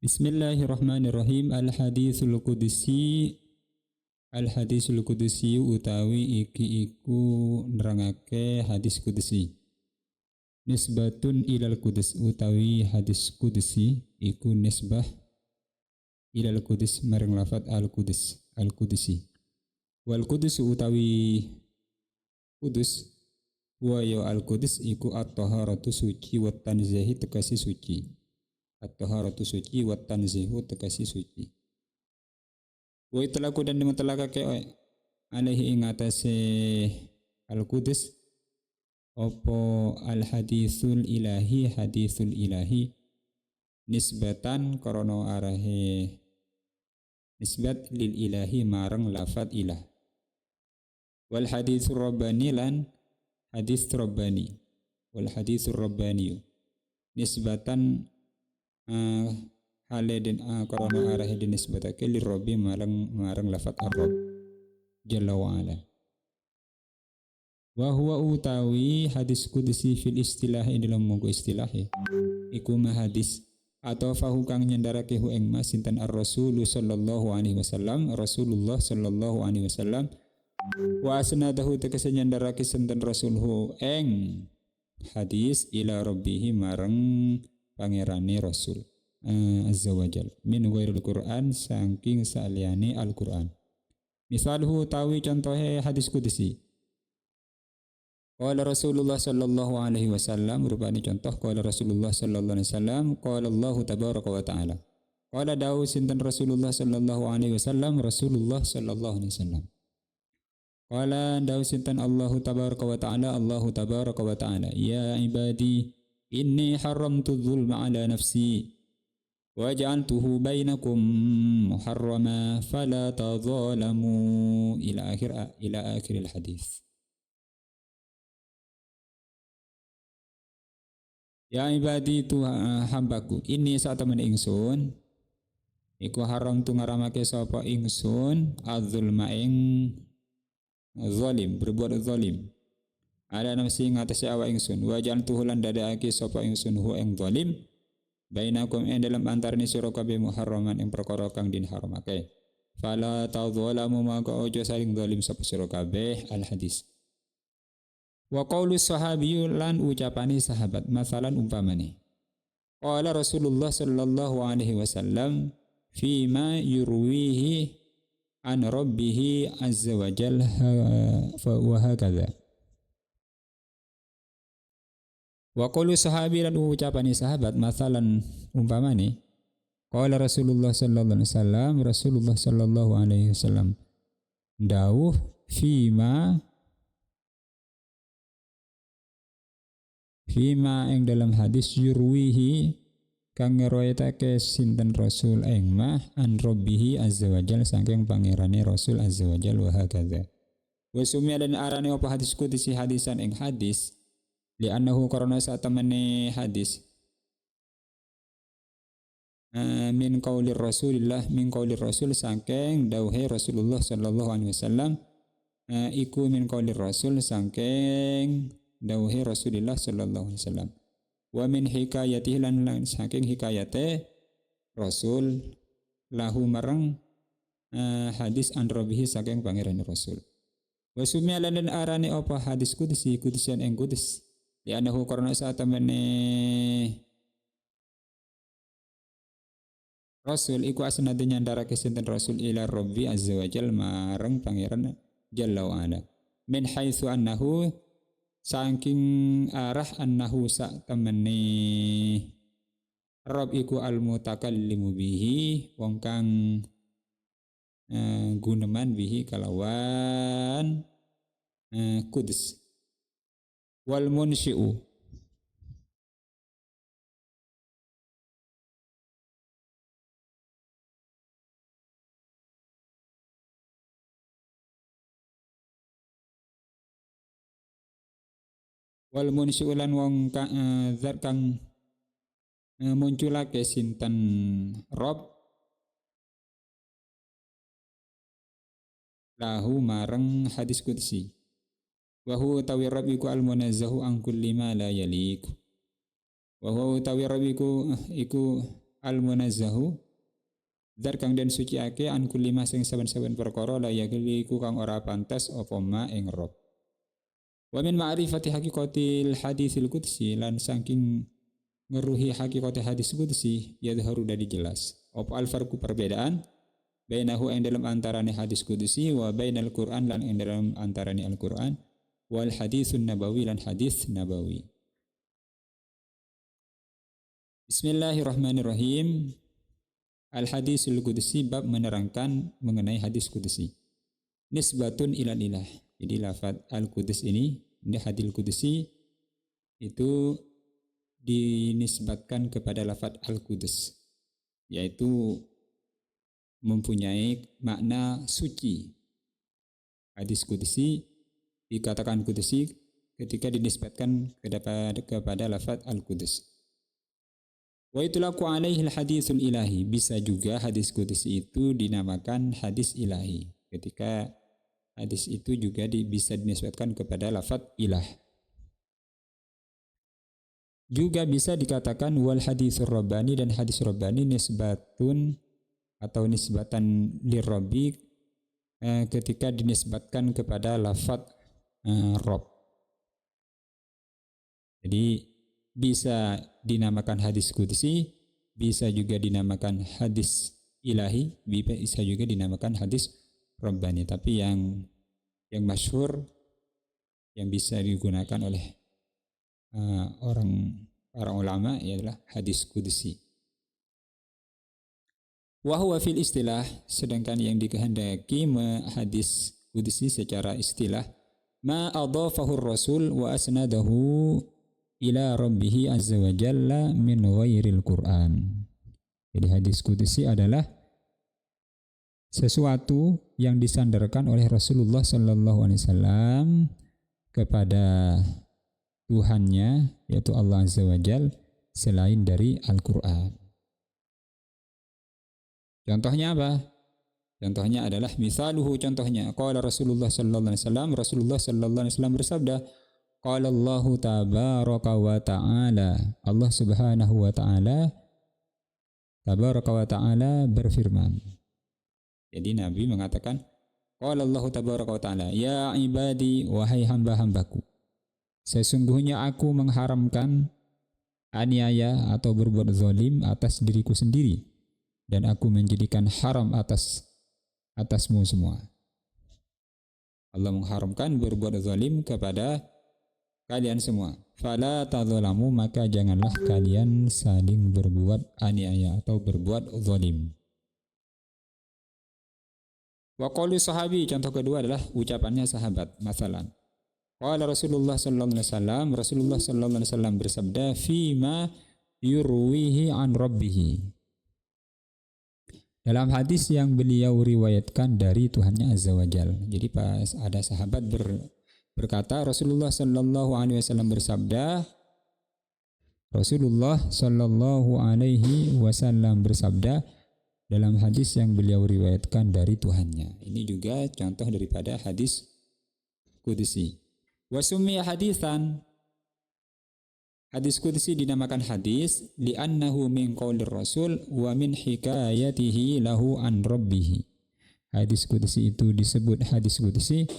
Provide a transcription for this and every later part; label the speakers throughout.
Speaker 1: Bismillahirrahmanirrahim. Al-hadisul qudsi utawi iki iku nerangake hadis qudsi. Nisbatun ilal qudus utawi hadis qudsi iku nisbah ilal qudus marang lafat al-qudsi. Wal qudus utawi qudus wa ya al-qudus iku at-taharatu suci wa tanzihi tekasi suci. At-taharatu suci wa tanzihu tekasi suci. Wa itlaku dan dimutlakake alaihi ing atase al-qudus opo al-hadisul ilahi nisbatan korono arahe nisbat lil ilahi marang lafat ilah. Wal hadisur rabbani lan hadis rabbani wal hadisur rabbani nisbatan hale den korono arahe den nisbatake lir rabbi marang lafat ar-rabb jalla wa ala. Wa huwa utawi hadis qudsi fil istilah dalam mongko istilah iku hadis atau fahu kang nyendarake hu ing mas sinten ar-rasul sallallahu alaihi wasallam Rasulullah sallallahu alaihi wasallam wa asnadahu tegese nyendarake sinten rasul hu ing hadis ila rabbih marang pangerane rasul azza wajal min ghairil Qur'an saking saliyane Al-Qur'an. Misalhu tawi contohe hadis qudsi. Qala Rasulullah sallallahu alaihi wasallam rupane contoh qala Rasulullah sallallahu alaihi wasallam qala Allah tabaraka wa taala. Qala dawu sinten Rasulullah sallallahu alaihi wasallam Rasulullah sallallahu alaihi wasallam. Qala dawu sinten Allah tabaraka wa taala ya ibadi inni haramtu dzulma ala nafsi wa ja'altuhu bainakum muharrama fala tadzalamu ila akhir hadis. Ya ibadi tu hambaku ini saat temen ingsun iku haram tu ngaramake sapa ingsun adzulma ing zalim berbuat zalim ala nafsi ngatasi awak ingsun wajan tuhulan dadake sapa ingsun hu ing zalim bainakum ing dalam antarane sira kabeh muharraman ing perkara kang din haramake fala tadzalamu maka ojo saling zalim sapa sira kabeh al hadis. Wa qaulu sahabiyyu lan ucapane sahabat masalan umpamane qala Rasulullah sallallahu alaihi wasallam fima yurwihi an rabbih azza wa jalla wa hakadha. Wa qaulu sahabi lan ucapane sahabat masalan umpamane qala Rasulullah sallallahu alaihi wasallam Rasulullah sallallahu alaihi wasallam dawuh Fima ing dalam hadis yurwihi kang ngeroyetake sinten Rasul ing mah an rabbihi azza wajal saking pangerane Rasul azza wajal wa hakadha. Wa sumya dan arane apa hadis qudsi hadisan ing hadis li annahu karena saat temene hadis min qaulir rasul saking dawuhe Rasulullah sallallahu alaihi wasallam iku min qaulir rasul saking dawuhe Rasulullah sallallahu alaihi wasallam wa min hikayatihi lan saking hikayate Rasul lahu marang hadis an rabbihi saking pangeran Rasul wa sumya lan arane apa hadis qudsi qudsian ing qudus li anahu karena saat temene Rasul iku asnad nyandarake sinten Rasul ila rabbi azza wa jalla marang pangeran jalla wa ala min haitsu annahu saking arah annahu sak temene Rabb iku al-mutakallimu bihi wong kang guneman bihi kalawan kudus wal munsyi'u wal munsyulan wong zat kang munculake sinten Rob lahu marang hadis qudsi wa huwa tawi Rabb iku al munazzahu an kulli ma la yaliq wa huwa tawi Rabb iku al-munazzahu zat kang den suciake an kulli ma sing saben-saben perkara la yagliku kang ora pantes apa ma ing rob. Wa min ma'rifati haqiqatil hadisil qudsi lan saking ngeruhi haqiqati hadis qudsi yadharu dari jelas. Apa al-farqu perbedaan bainahu ing dalam antarane hadis qudsi wa bainal Qur'an lan ing dalam antarane Al-Qur'an wal hadisun nabawi lan hadis nabawi. Bismillahirrahmanirrahim. Al-hadisul qudsi bab menerangkan mengenai hadis qudsi. Nisbatun ilal ilah. Jadi lafaz al-qudus ini hadil qudsi itu dinisbatkan kepada lafaz al-qudus, yaitu mempunyai makna suci. Hadis qudsi dikatakan qudsi ketika dinisbatkan kepada lafaz al-qudus. Wa itlaqu alaihi al-hadisul ilahi, bisa juga hadis qudsi itu dinamakan hadis ilahi ketika hadis itu juga bisa dinisbatkan kepada lafaz ilah. Juga bisa dikatakan wal hadisur rabbani, dan hadis rabbani nisbatun atau nisbatan lirabbi ketika dinisbatkan kepada lafaz Rob. Jadi bisa dinamakan hadis qudsi, bisa juga dinamakan hadis ilahi, bisa juga dinamakan hadis rabbani. Tapi yang masyhur yang bisa digunakan oleh para ulama ialah hadis qudsi. Wa huwa fil istilah, sedangkan yang dikehendaki hadis qudsi secara istilah ma adhafahu ar-rasul wa asnadahu ila rabbih azza wa jalla min ghairil Qur'an. Jadi hadis qudsi adalah sesuatu yang disandarkan oleh Rasulullah sallallahu alaihi wasallam kepada Tuhannya, yaitu Allah azza wa jalla, selain dari Al-Qur'an. Contohnya apa? Contohnya adalah misaluhu, contohnya qala Rasulullah sallallahu alaihi wasallam, Rasulullah sallallahu alaihi wasallam bersabda, qala Allah tabaraka wa ta'ala, Allah subhanahu wa ta'ala tabaraka wa ta'ala berfirman. Jadi Nabi mengatakan qala Allah tabaraka wa ta'ala, ya ibadi, wahai hamba-hambaku, sesungguhnya aku mengharamkan aniaya atau berbuat zalim atas diriku sendiri, dan aku menjadikan haram atasmu semua. Allah mengharamkan berbuat zalim kepada kalian semua. Fala tadzalamu, maka janganlah kalian saling berbuat aniaya atau berbuat zalim. Wa qaulu sahabi, contoh kedua adalah ucapannya sahabat. Masalan, qala Rasulullah sallallahu alaihi wasallam, Rasulullah sallallahu alaihi wasallam bersabda, fi ma yurwihi an rabbih, dalam hadis yang beliau riwayatkan dari Tuhannya azza wa jalla. Jadi pas ada sahabat berkata, Rasulullah sallallahu alaihi wasallam bersabda, Rasulullah sallallahu alaihi wasallam bersabda dalam hadis yang beliau riwayatkan dari Tuhannya. Ini juga contoh daripada hadis qudsi. Wa summiya hadisan, hadis qudsi dinamakan hadis li'annahu min qaulir rasul wa min hikayatihi lahu an rabbih. Hadis qudsi itu disebut hadis qudsi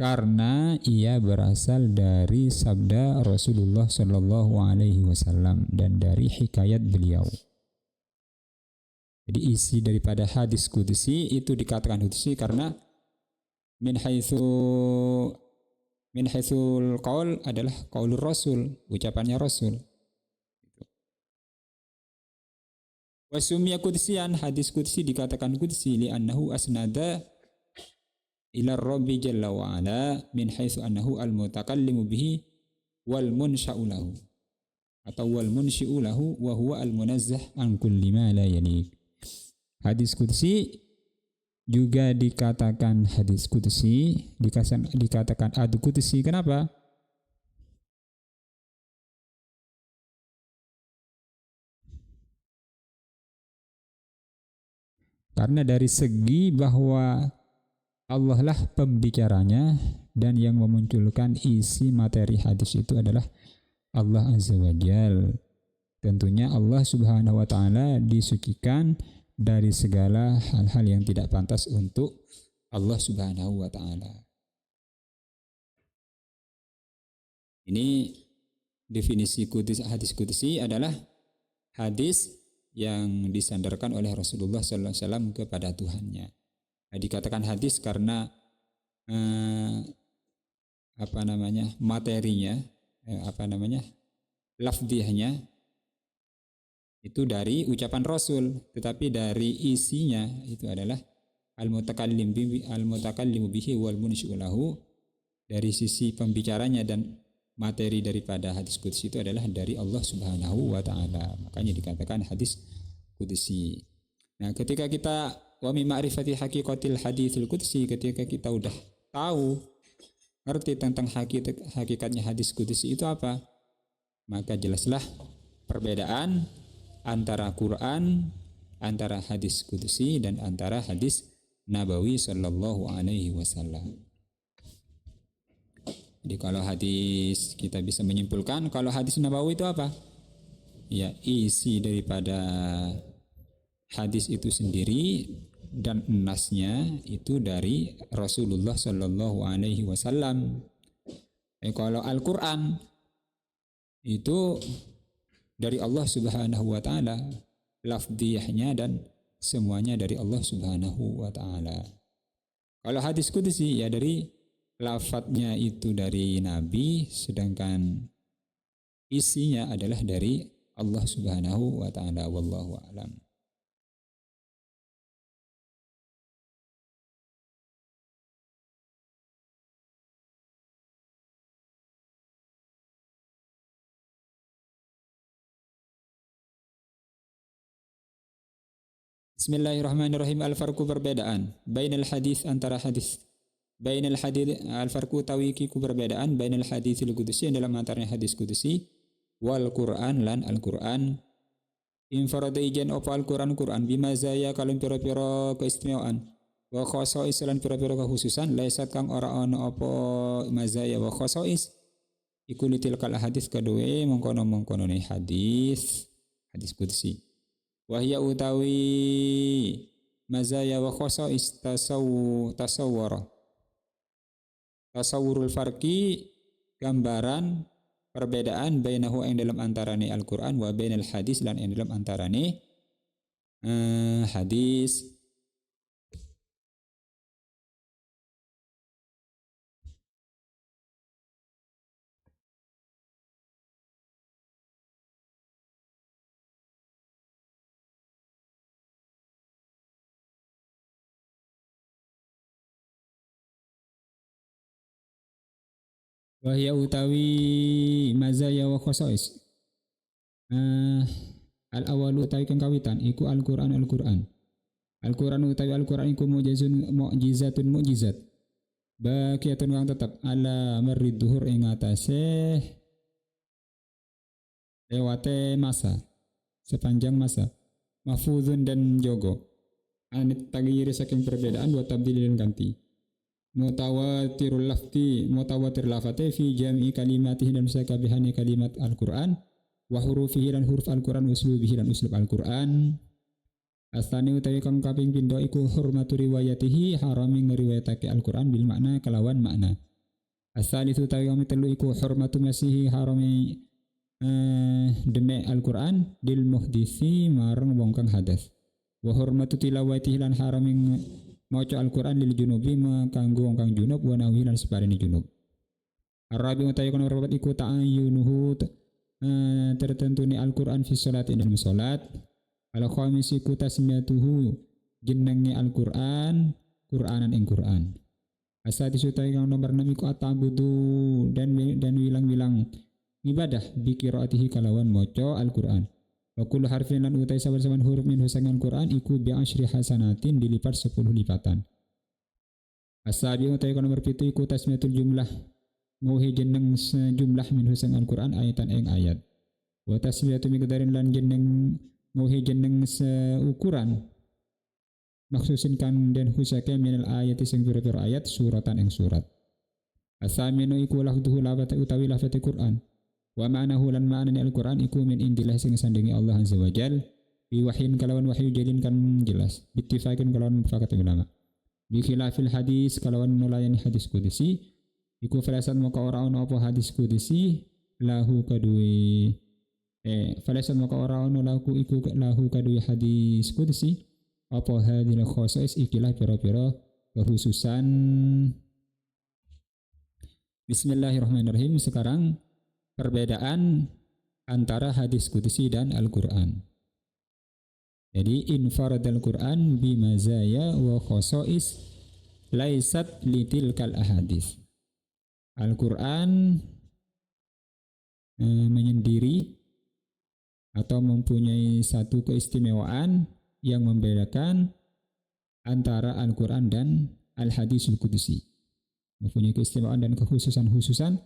Speaker 1: karena ia berasal dari sabda Rasulullah sallallahu alaihi wasallam dan dari hikayat beliau. Jadi isi daripada hadis qudsi itu dikatakan qudsi karena min haitsul qaul adalah qaulur rasul, ucapannya Rasul. Wa summiya qudsiyan, hadis qudsi dikatakan qudsi li'annahu asnada ila Rabbi jalla wa ala min haitsu annahu al-mutakallimu bihi wal munsha'u lahu, atau wal munshi'u lahu wa huwa al-munazzah an kulli ma la yaliq. Hadis qudsi juga dikatakan hadis qudsi, dikatakan ad qudsi. Kenapa? Karena dari segi bahwa Allah lah pembicaranya dan yang memunculkan isi materi hadis itu adalah Allah azza wa jalla. Tentunya Allah Subhanahu wa taala disucikan dari segala hal-hal yang tidak pantas untuk Allah Subhanahu wa taala. Ini definisi hadis qudsi adalah hadis yang disandarkan oleh Rasulullah sallallahu alaihi wasallam kepada Tuhannya. Nah, dikatakan hadis karena materinya, lafdihnya itu dari ucapan Rasul, tetapi dari isinya itu adalah al-mutakallimu bihi wal munsyi'u lahu. Dari sisi pembicaranya dan materi daripada hadis qudsi itu adalah dari Allah Subhanahu wa taala. Makanya dikatakan hadis qudsi. Nah, ketika kita wa min ma'rifati haqiqatil haditsil qudsi, ketika kita udah tahu ngerti tentang hakikatnya hadis qudsi itu apa, maka jelaslah perbedaan antara Quran, antara hadis qudsi dan antara hadis Nabawi sallallahu alaihi wasallam. Jadi kalau hadis kita bisa menyimpulkan kalau hadis Nabawi itu apa? Ya, isi daripada hadis itu sendiri dan nasnya itu dari Rasulullah sallallahu alaihi wasallam. Kalau Al-Qur'an itu dari Allah Subhanahu wa taala, lafdhiyahnya dan semuanya dari Allah Subhanahu wa taala. Kalau hadis qudsi ya dari lafadznya itu dari Nabi, sedangkan isinya adalah dari Allah Subhanahu wa taala. Wallahu a'lam. Bismillahirrahmanirrahim. Al-farqu perbedaan bainal hadis antara hadis. Bainal hadis al-farqu tawikiku perbedaan bainal hadisil qudsi dalam antaranya hadis qudsi wal Qur'an lan Al-Qur'an. Infarada ijan apa Al-Qur'an bimazaya kalun pira-pira keistimewaan wa khasais lan pira-pira kekhususan laisat kang ora ana apa mazaya wa khasais iku litilkal hadis kadoe mongkono-mongkono hadis qudsi. Wahya utawi mazaya wa khasais tasawwurul farqi gambaran perbedaan bainahu yang dalam antarane Al-Qur'an wa bainal hadis lan yang dalam antarane hadis. Wahya utawi mazaya wa khasais al-awalu utawi kang kawitan iku Al-Qur'an Al-Qur'an utawi Al-Qur'an iku mu'jizatun mu'jizat baqiyatun kang tetep ala marrid dhuhur ing atase lewate masa sepanjang masa mahfuzun dan jogo anit taghyir saking perbedaan wa tabdilin ganti mutawatir lafati fi jami kalimatihi dan sakabihani kalimat Al-Qur'an wa hurufihi dan huruf Al-Qur'an uslubihi dan uslub Al-Qur'an. Astani utawi kang kaping pindho iku hurmatu riwayatihi harami ngriwayatake Al-Qur'an bil makna kelawan makna. Asalisu utawi kang telu iku hurmatu masihi harami deme Al-Qur'an dil muhdisi marang wong kang hadas. Wa hurmatu tilawatihi lan harami maca Al-Qur'an lil junubi kanggo wong kang junub wa nawi lan separene junub. Arabi utawi kono rabat iku ta'ayyunuhu tertentune Al-Qur'an fi salat dalam salat. Al-khamis iku tasmiyatuhu jenenge Al-Qur'an Qur'anan ing Qur'an. Asadisu utawi kang nomor 6 iku atabudu dan wilang-wilang ibadah bi qiraatihi kalawan maca Al-Qur'an. Wa kullu harfin lan utai sabar-sabar huruf min husangan Quran iku bi asyri hasanatin dilipat 10 lipatan. Asabi utai nomor 7 iku tasmiyatul jumlah nguhi jeneng sejumlah min husangan Quran ayatan ing ayat. Wa tasmiyatu miqdarin lan jeneng nguhi jeneng seukuran maksusin kan den husake minal ayat sing pira-pira ayat suratan ing surat. Asaminu iku lafdhu lafate utawi lafate Quran. Wa ma'nahu lan ma'nani Al-Qur'an iku min indillah sing sandingi Allah azza wa jal bi wahyin kalawan wahyu jalin kan jelas bittifaqin kalawan mufakat ulama bi khilafil hadis kalawan nulayani hadis qudsi iku falasan maka ora ono apa hadis qudsi lahu kadue falasan maka ora ono lahu iku lahu kadue hadis qudsi apa hadil khosais ikilah pira-pira kekhususan. Bismillahirrahmanirrahim. Sekarang perbedaan antara hadis qudsi dan Al-Quran. Jadi infaradal Quran bimazaya wa khosais laisat litilkal ahadis. Al-Quran menyendiri atau mempunyai satu keistimewaan yang membedakan antara Al-Quran dan Al-Hadisul Qudsi. Mempunyai keistimewaan dan kekhususan-khususan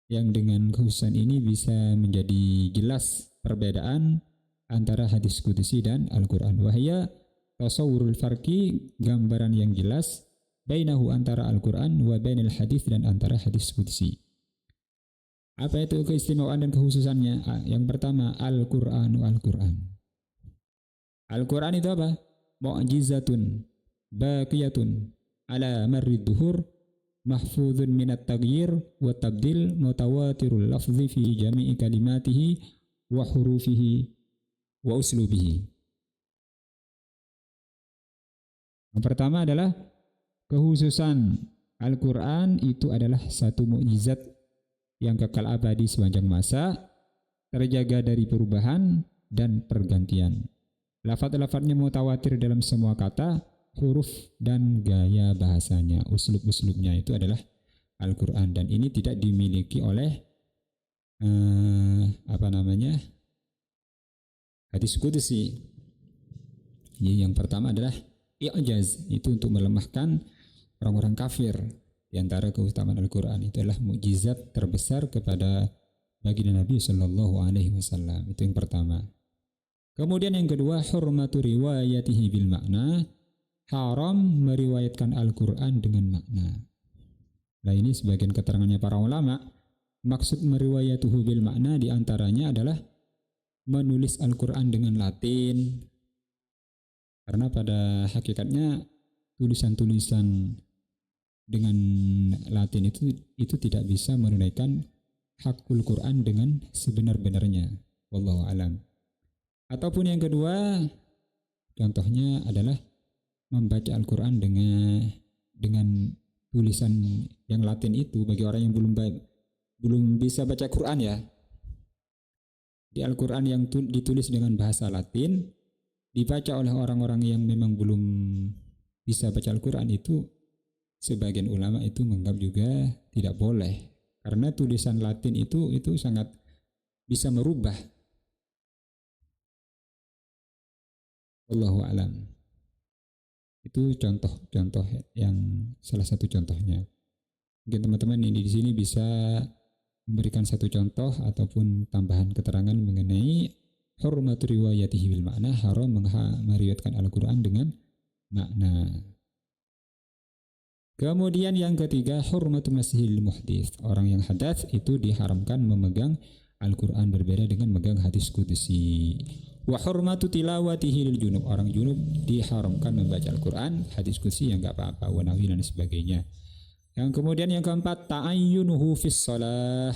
Speaker 1: yang dengan kekhususan ini bisa menjadi jelas perbedaan antara hadis qudsi dan Al-Quran. Wahya tasawurul farqi, gambaran yang jelas bainahu antara Al-Quran wa bainal hadis dan antara hadis qudsi. Apa itu keistimewaan dan kekhususannya? Yang pertama, Al-Qur'anu Al-Quran. Al-Quran itu apa? Mu'jizatun baqiyatun ala marrid duhur mahfudun minat taghyir wa tabdil mutawatirul lafzi fi jami'i kalimatihi wa hurufihi wa uslubihi. Yang pertama adalah kekhususan Al-Quran itu adalah satu mukjizat yang kekal abadi sepanjang masa, terjaga dari perubahan dan pergantian. Lafaz-lafaznya mutawatir dalam semua kata, huruf dan gaya bahasanya, uslub-uslubnya itu adalah Al-Quran, dan ini tidak dimiliki oleh hadis qudsi. Jadi yang pertama adalah i'jaz, itu untuk melemahkan orang-orang kafir. Di antara keutamaan Al-Quran itu adalah mukjizat terbesar kepada baginda Nabi Sallallahu Alaihi Wasallam. Itu yang pertama. Kemudian yang kedua, hurmatu riwayatihi bil makna, haram meriwayatkan Al-Quran dengan makna. Nah, ini sebagian keterangannya para ulama. Maksud meriwayatuhu bil makna diantaranya adalah menulis Al-Quran dengan Latin, karena pada hakikatnya tulisan-tulisan dengan Latin itu tidak bisa menunaikan hakul Quran dengan sebenar-benarnya. Wallahu alam. Ataupun yang kedua, contohnya adalah membaca Al-Quran dengan tulisan yang Latin itu bagi orang yang belum bisa baca Quran ya. Di Al-Quran yang ditulis dengan bahasa Latin dibaca oleh orang-orang yang memang belum bisa baca Al-Quran itu, sebagian ulama itu menganggap juga tidak boleh, karena tulisan Latin itu sangat bisa merubah. Wallahu a'lam. Itu contoh-contoh yang salah satu contohnya. Mungkin teman-teman ini di sini bisa memberikan satu contoh ataupun tambahan keterangan mengenai hurmatu riwayatihi bil makna, haram meriwayatkan Al-Quran dengan makna. Kemudian yang ketiga, hurmatu masihil muhdits. Orang yang hadas itu diharamkan memegang Al-Quran, berbeda dengan memegang hadis qudsi. Wa hurmatu tilawatihi lil junub. Orang junub diharamkan membaca Al-Quran, hadis qudsi yang enggak apa-apa, wa nahwi dan sebagainya. Yang kemudian yang keempat, ta'ayyunuhu fis shalah.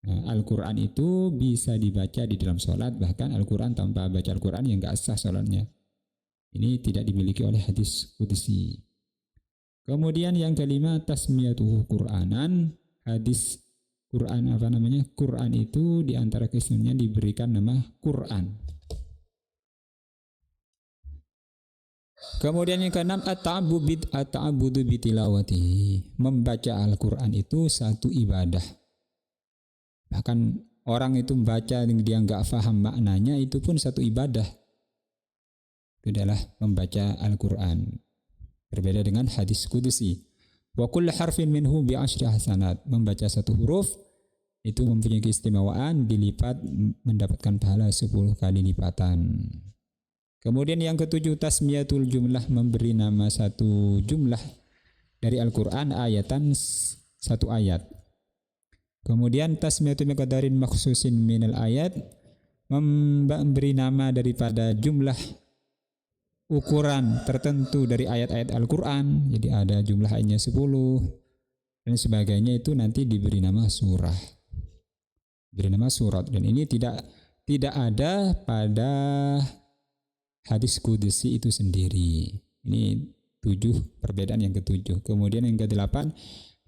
Speaker 1: Al-Quran itu bisa dibaca di dalam sholat, bahkan Al-Quran tanpa baca Al-Quran yang enggak sah sholatnya. Ini tidak dimiliki oleh hadis qudsi. Kemudian yang kelima, tasmiyatuhu Qur'anan. Hadis Quran Quran itu diantara keistimewanya diberikan nama Quran. Kemudian yang keenam, at-ta'abbudu bitilawatihi. Membaca Al-Quran itu satu ibadah. Bahkan orang itu membaca dia enggak faham maknanya, itu pun satu ibadah. Itu adalah membaca Al-Quran. Berbeda dengan hadis qudsi. Wa kullu harfin minhu bi asyri hasanat. Membaca satu huruf itu mempunyai keistimewaan, dilipat mendapatkan pahala 10 kali lipatan. Kemudian yang ketujuh, tasmiyatul jumlah, memberi nama satu jumlah dari Al-Quran ayatan, satu ayat. Kemudian tasmiyatu miqdarin makhsusin minal ayat, memberi nama daripada jumlah ukuran tertentu dari ayat-ayat Al-Quran. Jadi ada jumlah ayatnya 10 dan sebagainya, itu nanti diberi nama surah, diberi nama surat. Dan ini tidak ada pada hadis qudsi itu sendiri. Ini 7 perbedaan yang ke-7. Kemudian yang ke-8,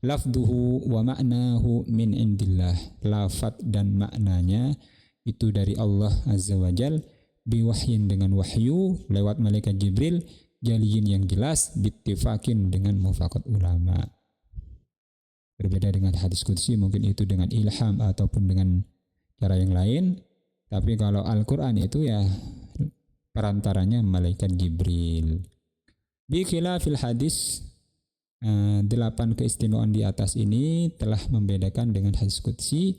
Speaker 1: lafduhu wa ma'nahu min indillah. Lafad dan maknanya itu dari Allah Azza wa Jal, biwahyin dengan wahyu lewat malaikat Jibril, jaliyin yang jelas, bittifakin dengan mufakat ulama. Berbeda dengan hadis qudsi, mungkin itu dengan ilham ataupun dengan cara yang lain. Tapi kalau Al-Quran itu ya perantaranya malaikat Jibril. Bi khilafil hadis, 8 keistimewaan di atas ini telah membedakan dengan hadis qudsi.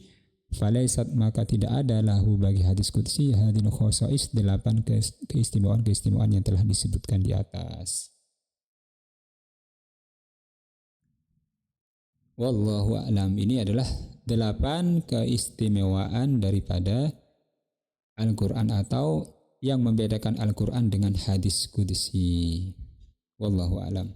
Speaker 1: Falaisat, maka tidak ada lahu bagi hadis qudsi hadin khosais, 8 keistimewaan yang telah disebutkan di atas. Wallahu a'lam. Ini adalah 8 keistimewaan daripada Al-Quran, atau yang membedakan Al-Quran dengan hadis qudsi. Wallahu a'lam.